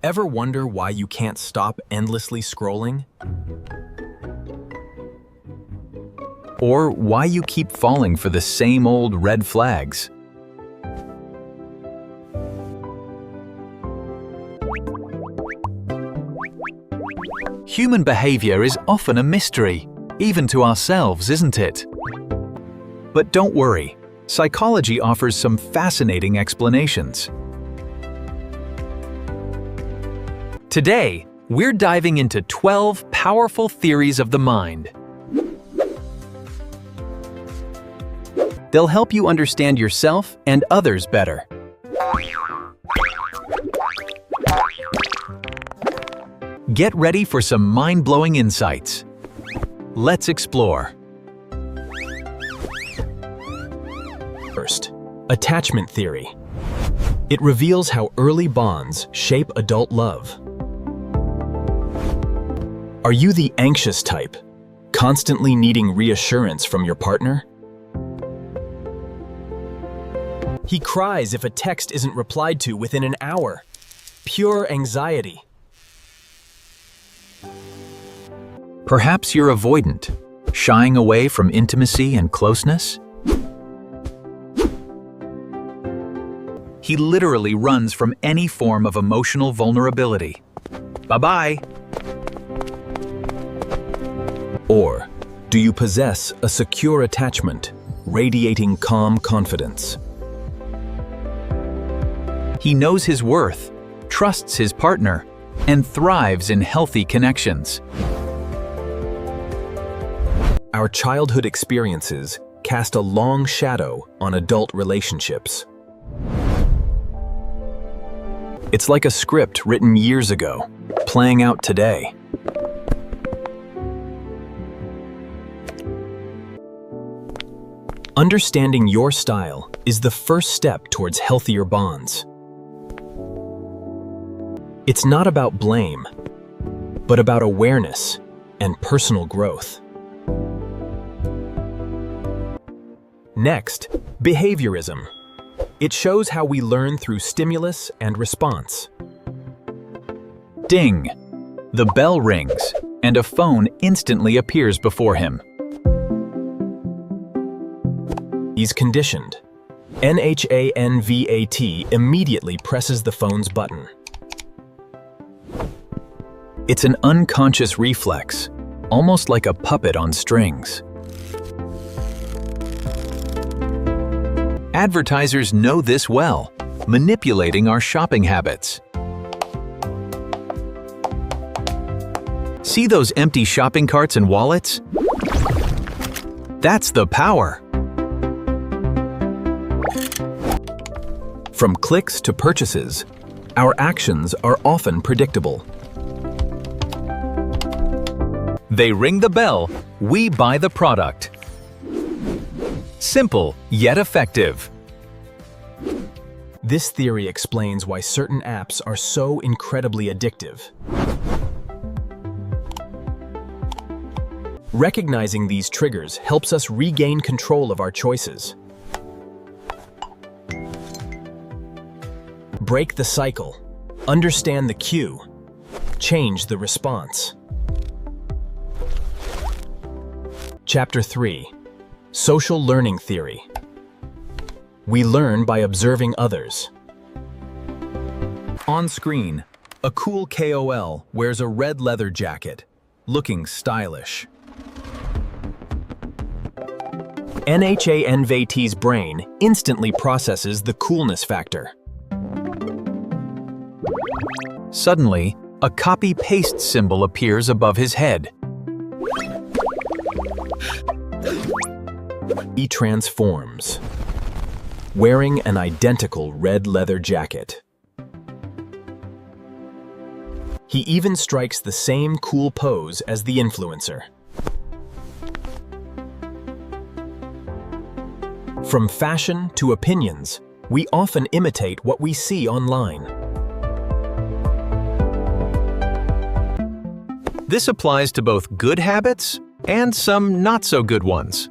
Ever wonder why you can't stop endlessly scrolling? Or why you keep falling for the same old red flags? Human behavior is often a mystery, even to ourselves, isn't it? But don't worry, psychology offers some fascinating explanations. Today, we're diving into 12 powerful theories of the mind. They'll help you understand yourself and others better. Get ready for some mind-blowing insights. Let's explore. First, attachment theory. It reveals how early bonds shape adult love. Are you the anxious type, constantly needing reassurance from your partner? He cries if a text isn't replied to within an hour. Pure anxiety. Perhaps you're avoidant, shying away from intimacy and closeness? He literally runs from any form of emotional vulnerability. Bye-bye. Or, do you possess a secure attachment, radiating calm confidence? He knows his worth, trusts his partner, and thrives in healthy connections. Our childhood experiences cast a long shadow on adult relationships. It's like a script written years ago, playing out today. Understanding your style is the first step towards healthier bonds. It's not about blame, but about awareness and personal growth. Next, behaviorism. It shows how we learn through stimulus and response. Ding! The bell rings, and a phone instantly appears before him. He's conditioned. NHANVAT immediately presses the phone's button. It's an unconscious reflex, almost like a puppet on strings. Advertisers know this well, manipulating our shopping habits. See those empty shopping carts and wallets? That's the power. From clicks to purchases, our actions are often predictable. They ring the bell, we buy the product. Simple, yet effective. This theory explains why certain apps are so incredibly addictive. Recognizing these triggers helps us regain control of our choices. Break the cycle. Understand the cue. Change the response. Chapter 3. Social learning theory. We learn by observing others. On screen, a cool KOL wears a red leather jacket, looking stylish. NHANVAT's brain instantly processes the coolness factor. Suddenly, a copy-paste symbol appears above his head. He transforms, wearing an identical red leather jacket. He even strikes the same cool pose as the influencer. From fashion to opinions, we often imitate what we see online. This applies to both good habits and some not-so-good ones.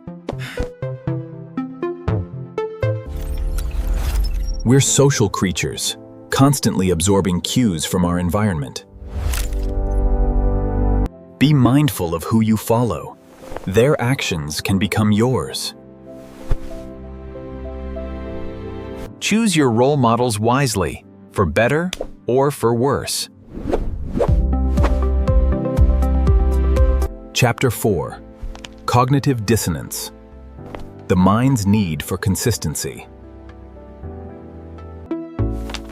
We're social creatures, constantly absorbing cues from our environment. Be mindful of who you follow. Their actions can become yours. Choose your role models wisely, for better or for worse. Chapter 4. Cognitive Dissonance. The mind's need for consistency.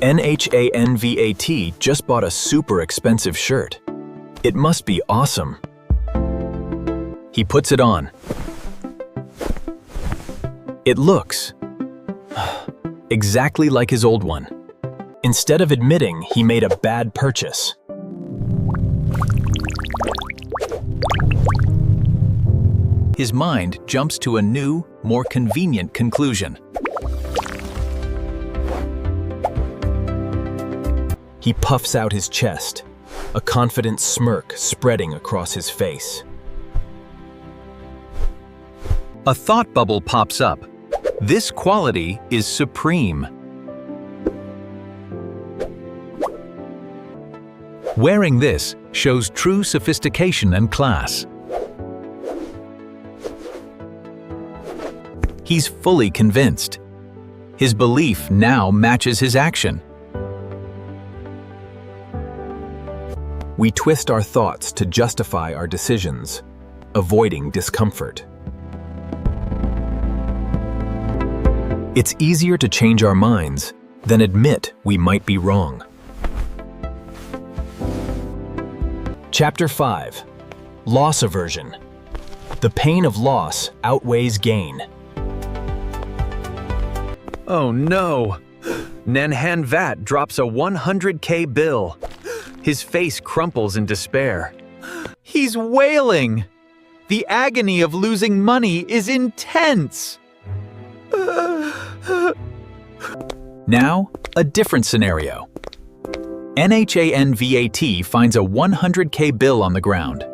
NHANVAT just bought a super expensive shirt. It must be awesome. He puts it on. It looks exactly like his old one. Instead of admitting he made a bad purchase, his mind jumps to a new, more convenient conclusion. He puffs out his chest, a confident smirk spreading across his face. A thought bubble pops up. This quality is supreme. Wearing this shows true sophistication and class. He's fully convinced. His belief now matches his action. We twist our thoughts to justify our decisions, avoiding discomfort. It's easier to change our minds than admit we might be wrong. Chapter 5. Loss Aversion. The pain of loss outweighs gain. Oh no! Nanhan Vat drops a 100K bill. His face crumples in despair. He's wailing! The agony of losing money is intense! Now, a different scenario. NHANVAT finds a 100K bill on the ground.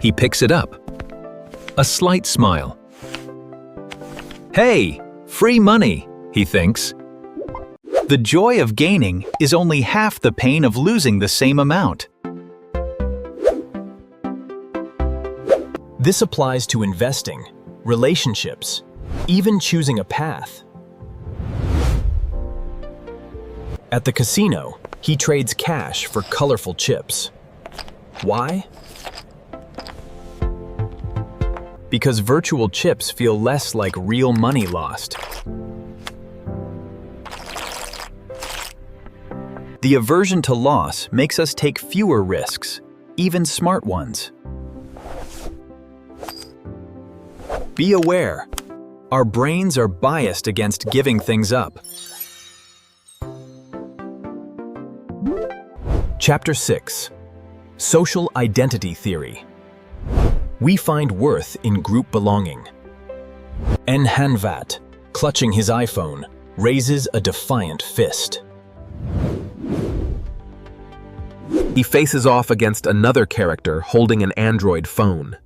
He picks it up. A slight smile. Hey, free money, he thinks. The joy of gaining is only half the pain of losing the same amount. This applies to investing, relationships, even choosing a path. At the casino, he trades cash for colorful chips. Why? Because virtual chips feel less like real money lost. The aversion to loss makes us take fewer risks, even smart ones. Be aware, our brains are biased against giving things up. Chapter 6. Social Identity Theory. We find worth in group belonging. Nanhan Vat, clutching his iPhone, raises a defiant fist. He faces off against another character holding an Android phone.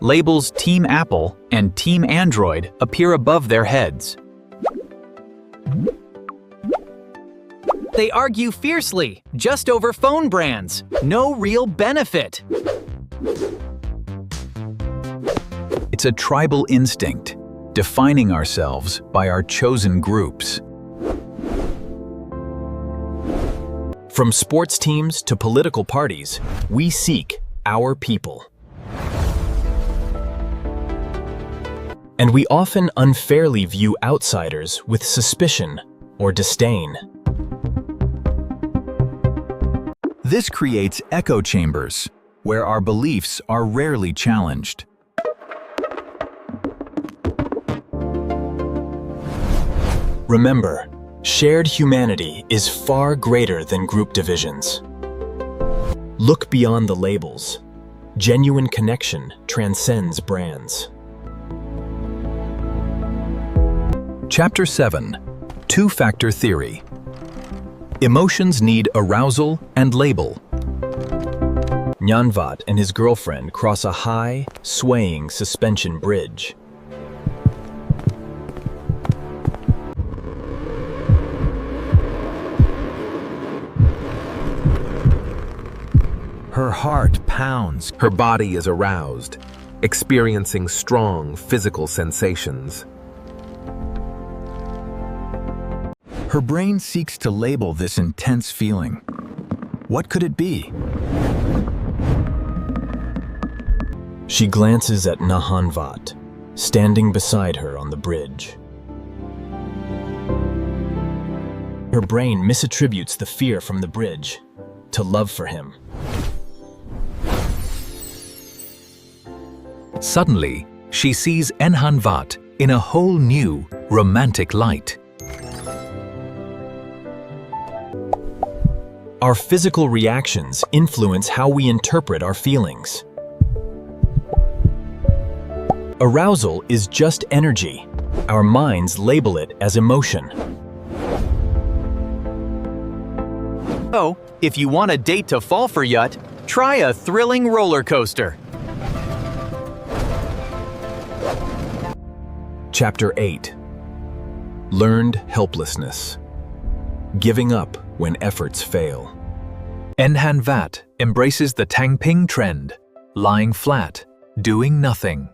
Labels Team Apple and Team Android appear above their heads. They argue fiercely, just over phone brands. No real benefit. It's a tribal instinct, defining ourselves by our chosen groups. From sports teams to political parties, we seek our people. And we often unfairly view outsiders with suspicion or disdain. This creates echo chambers, where our beliefs are rarely challenged. Remember, shared humanity is far greater than group divisions. Look beyond the labels. Genuine connection transcends brands. Chapter 7. Two-Factor Theory. Emotions need arousal and label. Nyanvat and his girlfriend cross a high, swaying suspension bridge. Her heart pounds. Her body is aroused, experiencing strong physical sensations. Her brain seeks to label this intense feeling. What could it be? She glances at Nahanvat, standing beside her on the bridge. Her brain misattributes the fear from the bridge to love for him. Suddenly, she sees Enhanvat in a whole new, romantic light. Our physical reactions influence how we interpret our feelings. Arousal is just energy. Our minds label it as emotion. So, if you want a date to fall for yet, try a thrilling roller coaster. Chapter 8. Learned helplessness. Giving up when efforts fail. Enhanvat embraces the Tangping trend, lying flat, doing nothing.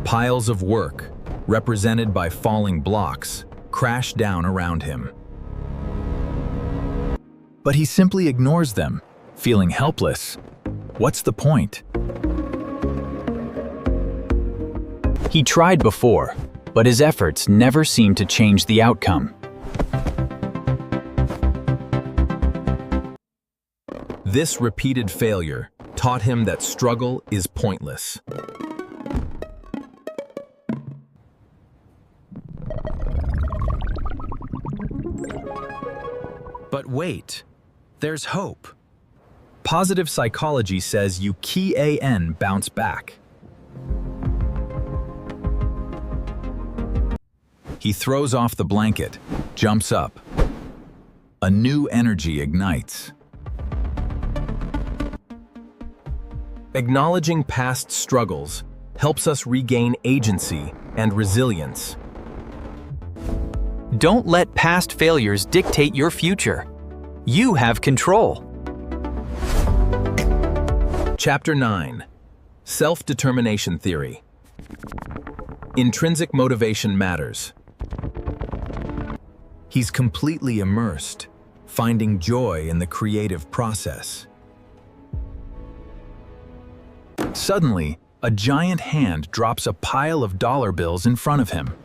Piles of work, represented by falling blocks, crash down around him. But he simply ignores them, feeling helpless. What's the point? He tried before, but his efforts never seemed to change the outcome. This repeated failure taught him that struggle is pointless. But wait, there's hope. Positive psychology says you can bounce back. He throws off the blanket, jumps up. A new energy ignites. Acknowledging past struggles helps us regain agency and resilience. Don't let past failures dictate your future. You have control. Chapter 9. Self-determination theory. Intrinsic motivation matters. He's completely immersed, finding joy in the creative process. Suddenly, a giant hand drops a pile of dollar bills in front of him.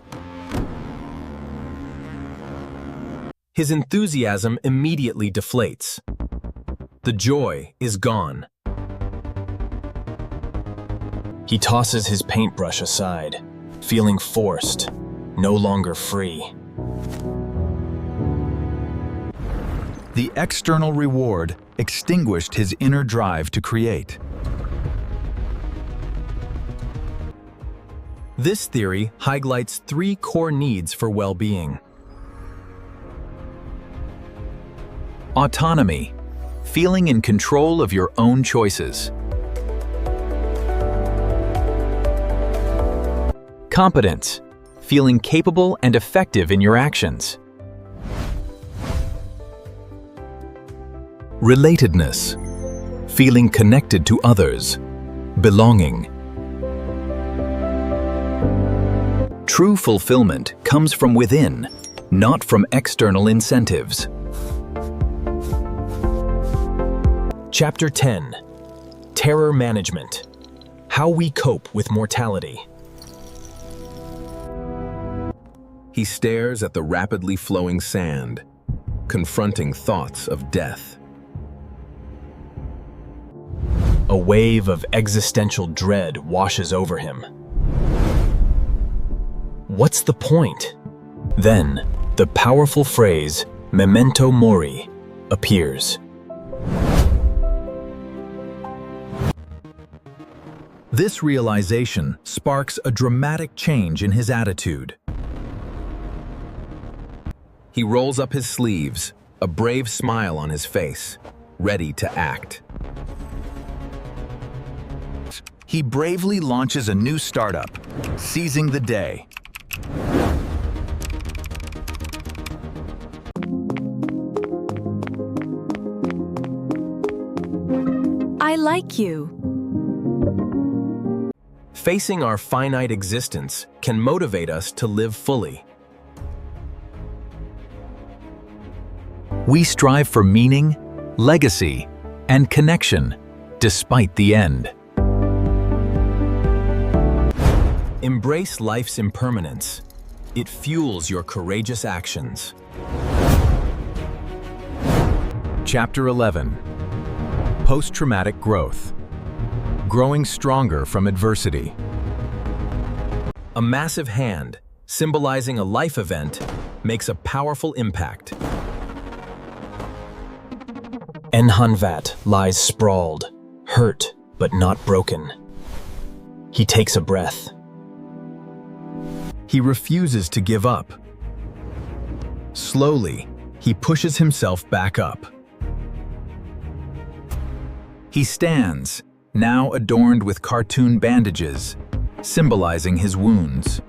His enthusiasm immediately deflates. The joy is gone. He tosses his paintbrush aside, feeling forced, no longer free. The external reward extinguished his inner drive to create. This theory highlights 3 core needs for well-being. Autonomy, feeling in control of your own choices. Competence, feeling capable and effective in your actions. Relatedness, feeling connected to others, belonging. True fulfillment comes from within, not from external incentives. Chapter 10. Terror management. How we cope with mortality. He stares at the rapidly flowing sand, confronting thoughts of death. A wave of existential dread washes over him. What's the point? Then, the powerful phrase, memento mori, appears. This realization sparks a dramatic change in his attitude. He rolls up his sleeves, a brave smile on his face, ready to act. He bravely launches a new startup, seizing the day. like you. Facing our finite existence can motivate us to live fully. We strive for meaning, legacy, and connection, despite the end. Embrace life's impermanence. It fuels your courageous actions. Chapter 11. Post-traumatic growth. Growing stronger from adversity. A massive hand, symbolizing a life event, makes a powerful impact. Enhanvat lies sprawled, hurt but not broken. He takes a breath. He refuses to give up. Slowly, he pushes himself back up. He stands, now adorned with cartoon bandages, symbolizing his wounds.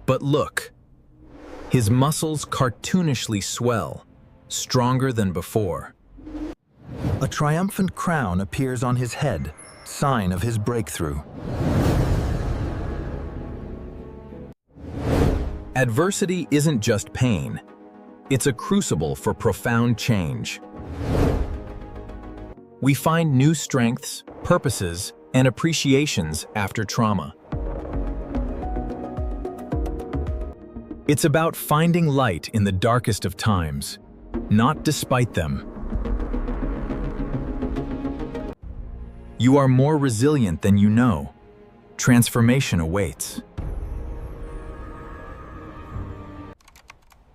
But look, his muscles cartoonishly swell, stronger than before. A triumphant crown appears on his head, sign of his breakthrough. Adversity isn't just pain. It's a crucible for profound change. We find new strengths, purposes, and appreciations after trauma. It's about finding light in the darkest of times, not despite them. You are more resilient than you know. Transformation awaits.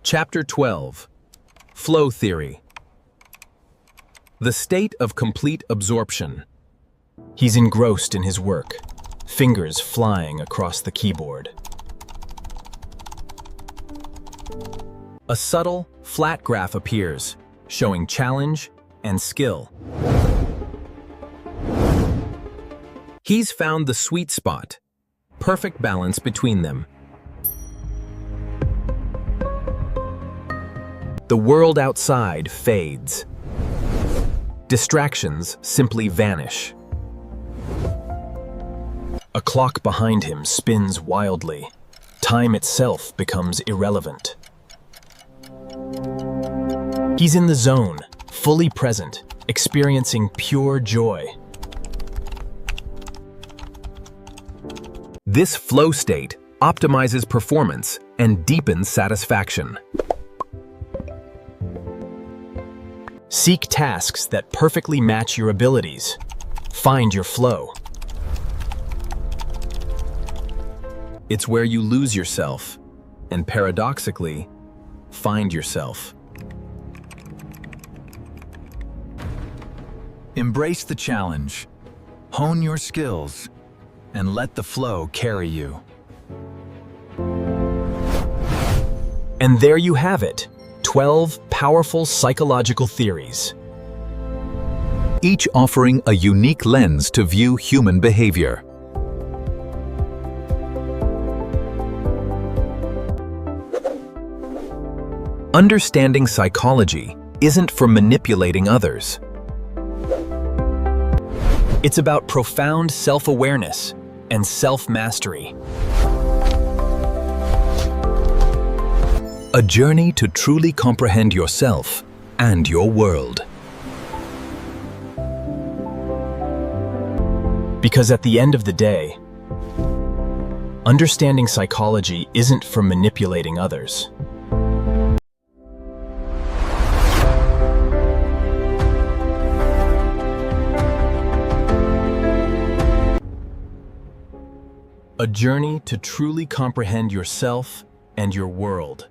Chapter 12. Flow Theory. The state of complete absorption. He's engrossed in his work, fingers flying across the keyboard. A subtle, flat graph appears, showing challenge and skill. He's found the sweet spot, perfect balance between them. The world outside fades. Distractions simply vanish. A clock behind him spins wildly. Time itself becomes irrelevant. He's in the zone, fully present, experiencing pure joy. This flow state optimizes performance and deepens satisfaction. Seek tasks that perfectly match your abilities. Find your flow. It's where you lose yourself, and paradoxically, find yourself. Embrace the challenge, hone your skills, and let the flow carry you. And there you have it, 12 powerful psychological theories. Each offering a unique lens to view human behavior. Understanding psychology isn't for manipulating others. It's about profound self-awareness and self-mastery. A journey to truly comprehend yourself and your world. Because at the end of the day, understanding psychology isn't for manipulating others. A journey to truly comprehend yourself and your world.